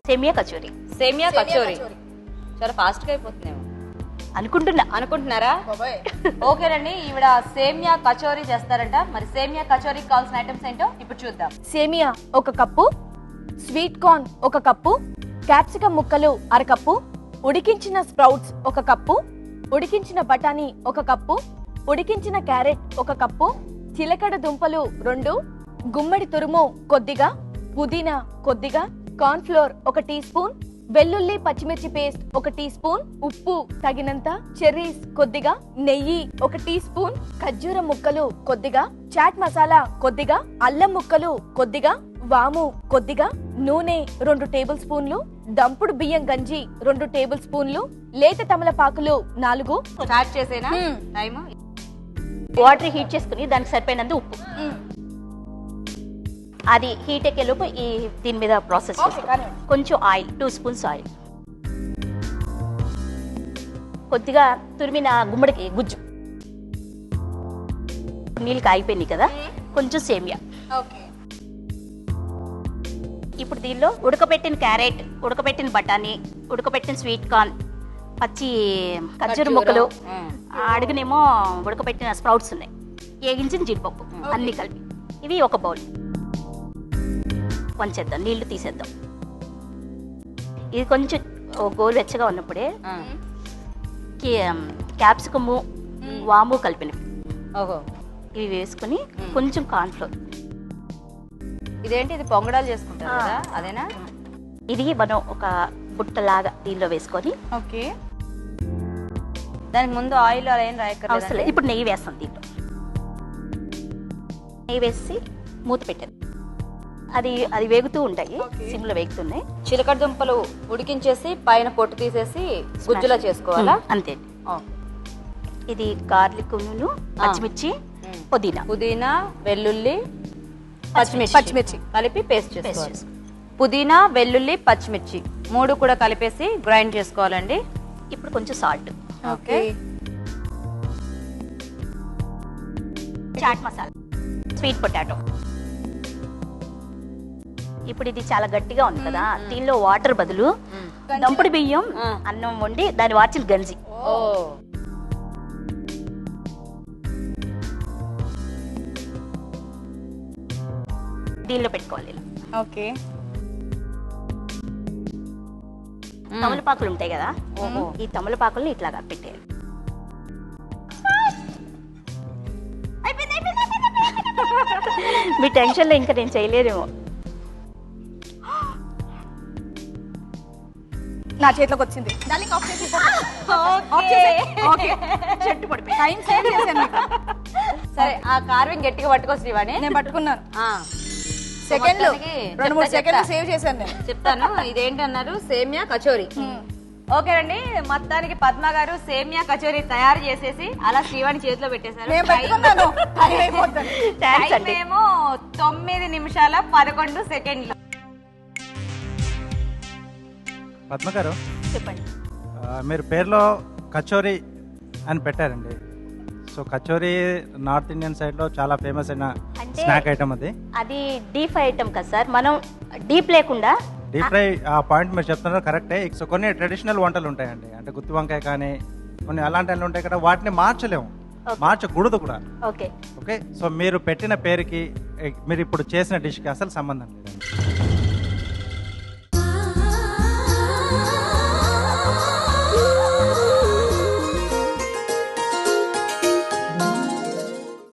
సేమియా కచోరీ. సేమియా కచోరీ చాలా ఫాస్ట్ గా అయిపోతుందేమో అనుకుంటున్నారా? ఓకేనండి, ఈవిడ సేమియా కచోరీ చేస్తారంట. మరి సేమియా కచోరీకి కావాల్సిన ఐటమ్స్ ఏంటో ఇప్పుడు చూద్దాం. సేమియా 1 cup, sweet corn 1 cup, capsicum ముక్కలు 1/2 కప్పు, ఉడికించిన స్ప్రౌట్స్ 1 కప్పు, ఉడికించిన బఠానీ 1 కప్పు, ఉడికించిన క్యారెట్ 1 కప్పు, చిలకడ దుంపలు 2, గుమ్మడి తురుము కొద్దిగా, పుదీనా కొద్దిగా, కార్న్ ఫ్లోర్ 1 టీ స్పూన్, వెల్లుల్లి పచ్చిమిర్చి పేస్ట్ 1 టీ స్పూన్, ఉప్పు తగినంత, చెర్రీస్ కొద్దిగా, నెయ్యి 1 టీ స్పూన్, ఖర్జూర ముక్కలు కొద్దిగా, చాట్ మసాలా కొద్దిగా, అల్లం ముక్కలు కొద్దిగా, వాము కొద్దిగా, నూనె 2 టేబుల్ స్పూన్లు, దంపుడు బియ్యం గంజి 2 టేబుల్ స్పూన్లు, లేత తమలపాకులు 4. స్టార్ట్ చేసేనా? టైం. వాటర్ హీట్ చేసుకుని దానికి సరిపోయినంత ఉప్పు, అది హీట్ ఎక్కేలోపు ఈ దీని మీద ప్రాసెస్ కొంచెం ఆయిల్, 2 స్పూన్స్ ఆయిల్, కొద్దిగా తురిమిన గుమ్మడికి గుజ్జు, నీళ్ళు కాగిపోయినాయి కదా, కొంచెం సేమియా. ఇప్పుడు దీనిలో ఉడకబెట్టిన క్యారెట్, ఉడకబెట్టిన బఠానీ, ఉడకబెట్టిన స్వీట్ కార్న్, పచ్చి ఖర్జూర ముక్కలు, అడుగునేమో ఉడకబెట్టిన స్ప్రౌట్స్ ఉన్నాయి, ఏగించిన జీడిపప్పు అన్ని కలిపి ఇవి ఒక బౌల్ వంచేద్దాం, నీళ్లు తీసేద్దాం. ఇది కొంచెం గోలు వెచ్చగా ఉన్నప్పుడే క్యాప్సికము, వాము కలిపినవి ఇవి వేసుకుని కొంచెం కార్న్ ఫ్లోర్. ఇదేంటి, ఇది పొంగడాలు చేసుకుంటారు కదా, అదేనా? ఇది మనం ఒక బుట్టలాగా దీనిలో వేసుకొని, ఓకే, దానికి ముందు ఆయిల్ అలా ఏం రాయక్కర్లేదు. ఇప్పుడు నెయ్యి వేస్తాం దీంట్లో. నెయ్యి వేసి మూత పెట్టేది, అది వేగుతూ ఉంటాయి, సిమ్లో వేగుతున్నాయి. చిలకడ దుంపలు ఉడికించేసి పైన పొట్టు తీసేసి గుజ్జులా చేసుకోవాలా? అంతే. ఇది గార్లిక్, పచ్చిమిర్చి, పుదీనా, వెల్లుల్లి, పచ్చిమిర్చి కలిపి పేస్ట్ చేసుకోవాలి. పుదీనా, వెల్లుల్లి, పచ్చిమిర్చి 3 కూడా కలిపేసి గ్రైండ్ చేసుకోవాలండి. ఇప్పుడు కొంచెం salt, okay, chaat masala, sweet potato. ఇప్పుడు ఇది చాలా గట్టిగా ఉంది కదా, దీనిలో వాటర్ బదులు దంపుడు బియ్యం అన్నం వండి దాన్ని వార్చిన గంజి. దీనిలో పెట్టుకోవాలి. ఓకే, తమలపాకులు ఉంటాయి కదా, ఈ తమలపాకుల్ని ఇట్లాగా పెట్టేయాలి. మీ టెన్షన్ లో ఇంకా నేను చేయలేదేమో. నా చేతిలోకి వచ్చింది. సరే, ఆ కార్వింగ్ గట్టిగా పట్టుకోవచ్చు శ్రీవాణి. నేను పట్టుకున్నాను. సెకండ్లు 2-3 సెకండ్లు సేవ్ చేశాను నేను. చెప్తాను. ఇదేంటి అన్నారు? సేమియా కచోరీ. ఓకేనండి, మొత్తానికి పద్మ గారు సేమియా కచోరీ తయారు చేసేసి అలా శ్రీవాణి చేతిలో పెట్టేశారు. టైం ఏమో 9 నిమిషాల 11 సెకండ్లు. పద్మ గారు చెప్పండి. మీరు పేరులో కచోరీ అని పెట్టారండి. So kachori north Indian side లో చాలా ఫేమస్ అయిన స్నాక్ ఐటమ్. అది డీప్ ఫ్రై ఐటమ్ కదా సార్, మనం డీప్ లేకుండా. డీప్ ఫ్రై ఆ పాయింట్ మీరు చెప్తున్నారు కరెక్టే. సో కొన్ని ట్రెడిషనల్ వంటలు ఉంటాయండి, అంటే గుత్తి వంకాయ కానీ కొన్ని అలాంటి అన్నీ ఉంటాయి కదా, వాటిని మార్చలేము, మార్చకూడదు కూడా. ఓకే. ఓకే, సో మీరు పెట్టిన పేరుకి మీరు ఇప్పుడు చేసిన డిష్కి అసలు సంబంధం లేదు.